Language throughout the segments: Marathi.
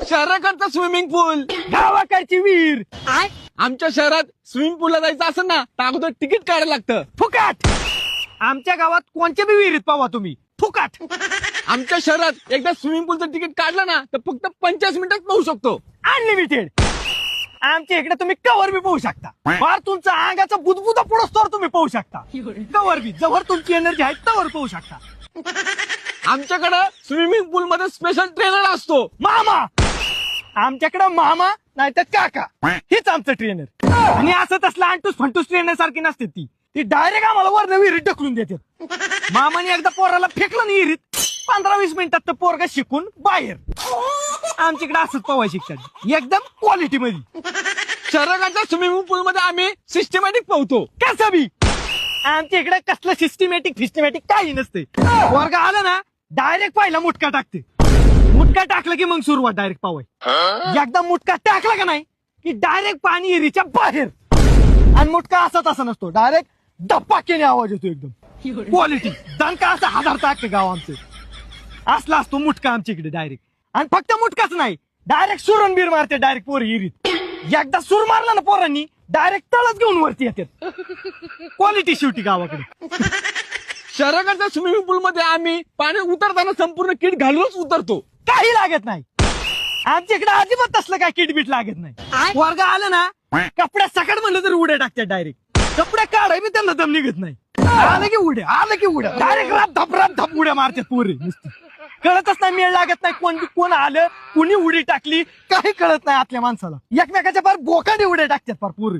शहराकडचा स्विमिंग पूल, गावाकडची विहीर. आमच्या शहरात स्विमिंग पूलला जायचं असेल ना तर अगोदर तिकीट काढायला लागतं. फुकाट. आमच्या गावात कोणत्या बी विहिरीत पावा तुम्ही, फुकाट. आमच्या शहरात एकदा स्विमिंग पूलचं तिकीट काढलं ना तर फक्त 50 मिनिटात पोहू शकतो. अनलिमिटेड. आमच्या इकडे तुम्ही कवर बी पोहू शकता. फार तुमचा अंगाचा बुदबुदा पुढस्तोवर तुम्ही पोहू शकता. कवर बी जवळ तुमची एनर्जी आहे तवर पोहू शकता. आमच्याकडे स्विमिंग पूल मध्ये स्पेशल ट्रेनर असतो. मामा. आमच्याकडे मामा नाही तर काका, हेच आमचं ट्रेनर. आणि असं तसलं अंटूस फंटूस ट्रेनर सारखी नसते ती डायरेक्ट आम्हाला वरनं विहिरीत ढकलून देते. मामाने एकदा पोराला फेकलं ना विहिरीत, 15-20 मिनिटात तर पोरगा शिकून बाहेर. आमच्याकडे असंच पवाय शिक्षण एकदम क्वालिटी मध्ये. शहराकडच्या स्विमिंग पूल मध्ये आम्ही सिस्टमॅटिक पोहतो. कसं बी. आमच्या इकडे कसलं सिस्टमॅटिक काही नसते. वर्ग आलं ना डायरेक्ट पहिला मुटका टाकते. मुटका टाकलं की मग सुरुवात डायरेक्ट पावाय. एकदा मुटका टाकला का नाही की डायरेक्ट पाणी विहिरीच्या बाहेर. आणि मुटका असा तसा नसतो, डायरेक्ट धप्पाक्याने आवाज येतो एकदम क्वालिटी. दणका असा हादरता अख्खं गाव आमचं. असला असतो मुटका आमच्या इकडे डायरेक्ट. आणि फक्त मुटकाच नाही, डायरेक्ट सुरण बीर मारते डायरेक्ट पोर विहिरीत. एकदा सूर मारला ना पोरांनी डायरेक्ट तळच घेऊन वरती येतात. क्वालिटी शेवटी गावाकडे. शहराकडच्या स्विमिंग पूल मध्ये आम्ही पाणी उतरताना संपूर्ण किट घालूनच उतरतो. काही लागत नाही. आमच्या इकडे अजिबात तसलं काय किटबीट लागत नाही. वर्ग आलं ना कपड्या सकाळ म्हणलं तर उड्या टाकतात डायरेक्ट. कपड्या काढाय बी त्यांना दम निघत नाही. आलं की उड्या डायरेक्ट राप धप उड्या मारतात पोरे नुसती. कळतच नाही, मेळ लागत नाही. कोण आलं, कुणी उडी टाकली काही कळत नाही आतल्या माणसाला. एकमेकाच्या फार बोकाडे उड्या टाकतात फार पोरे.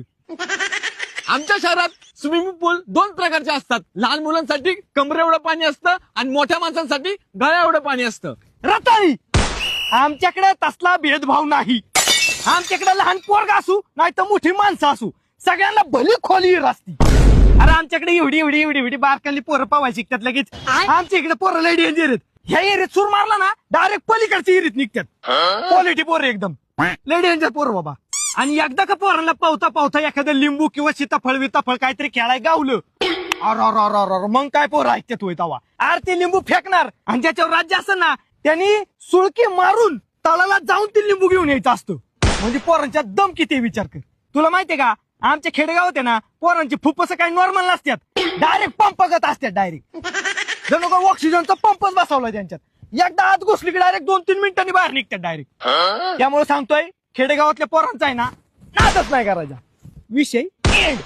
आमच्या शहरात स्विमिंग पूल 2 प्रकारचे असतात. लहान मुलांसाठी कमरे एवढं पाणी असतं आणि मोठ्या माणसांसाठी गळ्या एवढं पाणी असतं. रताळी. आमच्याकडे तसला भेदभाव नाही. आमच्याकडे लहान पोरगा असू नाही तर मोठी माणसं असू, सगळ्यांना भली खोली असती. अरे आमच्याकडे एवढी बारकाली पोरं पावाय शिकतात लगेच. आमच्या इकडे पोरं लय डेंजर आहेत. ह्या एरियात सूर मारला ना डायरेक्ट पलीकडच्या एरियात निघतात. क्वालिटी पोरं एकदम लय डेंजर पोरं बाबा. आणि एकदा का पोरांना पावता एखादं लिंबू किंवा सीताफळ काहीतरी खेळाय गावलं, अर मग काय पोरं ऐकतात होय तवा. अरे ते लिंबू फेकणार आणि ज्याच्यावर राज्य असं ना त्यांनी सुळकी मारून तळाला जाऊन ते लिंबू घेऊन यायचं असतं. म्हणजे पोरांच्या दम किती विचार कर. तुला माहितीये का आमच्या खेडेगावात आहे ना पोरांची फुफ्फुसं काही नॉर्मल नसतात, डायरेक्ट पंपगत असतात. डायरेक्ट जणू का ऑक्सिजनचा पंपच बसवला त्यांच्यात. एकदा आत घुसली की डायरेक्ट 2-3 मिनिटांनी बाहेर निघतात डायरेक्ट. त्यामुळे सांगतोय खेडेगावातल्या पोरांचा आहे ना नादच नाही करायचा. विषय एंड.